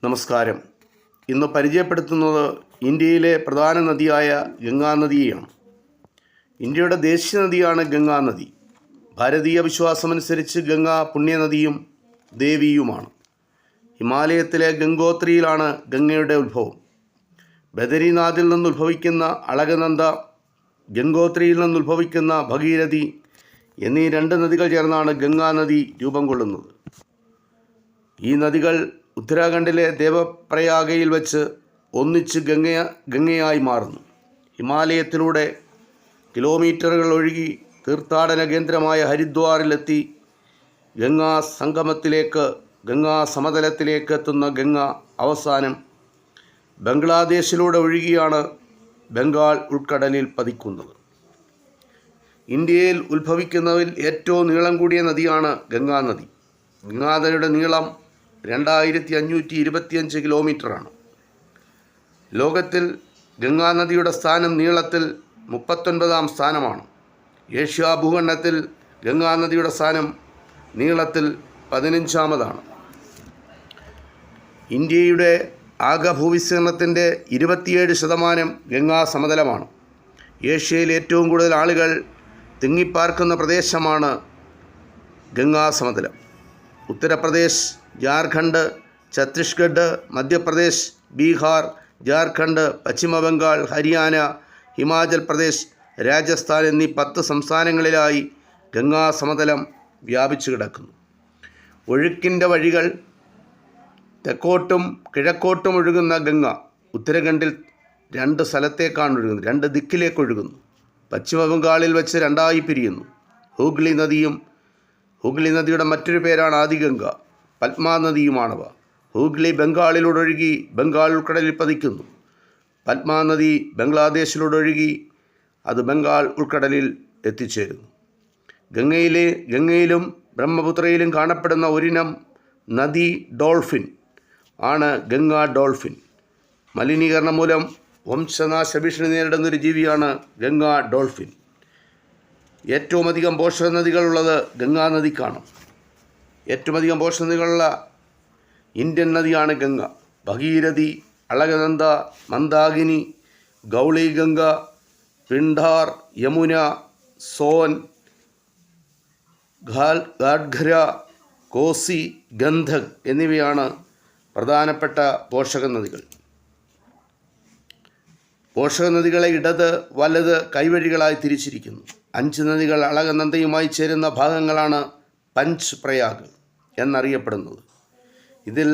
നമസ്കാരം. ഇന്ന് പരിചയപ്പെടുത്തുന്നത് ഇന്ത്യയിലെ പ്രധാന നദിയായ ഗംഗാനദിയെയാണ്. ഇന്ത്യയുടെ ദേശീയ നദിയാണ് ഗംഗാനദി. ഭാരതീയ വിശ്വാസമനുസരിച്ച് ഗംഗ പുണ്യനദിയും ദേവിയുമാണ്. ഹിമാലയത്തിലെ ഗംഗോത്രിയിലാണ് ഗംഗയുടെ ഉത്ഭവം. ബദരിനാഥിൽ നിന്നുദ്ഭവിക്കുന്ന അളകനന്ദ, ഗംഗോത്രിയിൽ നിന്നുദ്ഭവിക്കുന്ന ഭഗീരഥി എന്നീ രണ്ട് നദികൾ ചേർന്നാണ് ഗംഗാനദി രൂപം കൊള്ളുന്നത്. ഈ നദികൾ ഉത്തരാഖണ്ഡിലെ ദേവപ്രയാഗയിൽ വെച്ച് ഒന്നിച്ച് ഗംഗയായി മാറുന്നു. ഹിമാലയത്തിലൂടെ കിലോമീറ്ററുകൾ ഒഴുകി തീർത്ഥാടന കേന്ദ്രമായ ഹരിദ്വാറിലെത്തി ഗംഗാ സമതലത്തിലേക്ക് എത്തുന്ന ഗംഗ അവസാനം ബംഗ്ലാദേശിലൂടെ ഒഴുകിയാണ് ബംഗാൾ ഉൾക്കടലിൽ പതിക്കുന്നത്. ഇന്ത്യയിൽ ഉത്ഭവിക്കുന്നതിൽ ഏറ്റവും നീളം കൂടിയ നദിയാണ് ഗംഗാനദി. ഗംഗാനദിയുടെ നീളം 2525 കിലോമീറ്ററാണ്. ലോകത്തിൽ ഗംഗാനദിയുടെ സ്ഥാനം നീളത്തിൽ 39ാം സ്ഥാനമാണ്. ഏഷ്യാ ഭൂഖണ്ഡത്തിൽ ഗംഗാനദിയുടെ സ്ഥാനം നീളത്തിൽ 15ാമതാണ്. ഇന്ത്യയുടെ ആകെ ഭൂവിസ്തീർണത്തിൻ്റെ 27% ഗംഗാ സമതലമാണ്. ഏഷ്യയിൽ ഏറ്റവും കൂടുതൽ ആളുകൾ തിങ്ങിപ്പാർക്കുന്ന പ്രദേശമാണ് ഗംഗാ സമതലം. ഉത്തർപ്രദേശ്, ജാർഖണ്ഡ്, ഛത്തീസ്ഗഡ്, മധ്യപ്രദേശ്, ബീഹാർ, ജാർഖണ്ഡ്, പശ്ചിമ ബംഗാൾ, ഹരിയാന, ഹിമാചൽ പ്രദേശ്, രാജസ്ഥാൻ എന്നീ 10 സംസ്ഥാനങ്ങളിലായി ഗംഗാ സമതലം വ്യാപിച്ചു കിടക്കുന്നു. ഒഴുക്കിൻ്റെ വഴികൾ തെക്കോട്ടും കിഴക്കോട്ടും ഒഴുകുന്ന ഗംഗ ഉത്തരാഖണ്ഡിൽ 2 സ്ഥലത്തേക്കാണ് ഒഴുകുന്നത്, 2 ദിക്കിലേക്ക് ഒഴുകുന്നു. പശ്ചിമ ബംഗാളിൽ വെച്ച് 2ആയി പിരിയുന്നു. ഹൂഗ്ലി നദിയുടെ മറ്റൊരു പേരാണ് ആദിഗംഗ. പത്മ നദിയുമാണവ. ഹൂഗ്ലി ബംഗാളിലൂടെ ഒഴുകി ബംഗാൾ ഉൾക്കടലിൽ പതിക്കുന്നു. പത്മ നദി ബംഗ്ലാദേശിലൂടെ ഒഴുകി അത് ബംഗാൾ ഉൾക്കടലിൽ എത്തിച്ചേരുന്നു. ഗംഗയിലും ബ്രഹ്മപുത്രയിലും കാണപ്പെടുന്ന ഒരിനം നദി ഡോൾഫിൻ ആണ് ഗംഗാ ഡോൾഫിൻ. മലിനീകരണം മൂലം വംശനാശ ഭീഷണി നേരിടുന്നൊരു ജീവിയാണ് ഗംഗാ ഡോൾഫിൻ. ഏറ്റവും അധികം പോഷക നദികളുള്ളത് ഗംഗാ നദിക്കാണ്. ഏറ്റവും അധികം പോഷക നദികളുള്ള ഇന്ത്യൻ നദിയാണ് ഗംഗ. ഭഗീരഥി, അളകനന്ദ, മന്ദാകിനി, ഗൗളി ഗംഗ, പിണ്ഡാർ, യമുന, സോൻ, ഗാഡ്ഘര, കോസി, ഗന്ധക് എന്നിവയാണ് പ്രധാനപ്പെട്ട പോഷക നദികൾ. പോഷക നദികളെ ഇടത് വലത് കൈവഴികളായി തിരിച്ചിരിക്കുന്നു. 5 നദികൾ അളകനന്ദയുമായി ചേരുന്ന ഭാഗങ്ങളാണ് പഞ്ച് പ്രയാഗ് എന്നറിയപ്പെടുന്നത്. ഇതിൽ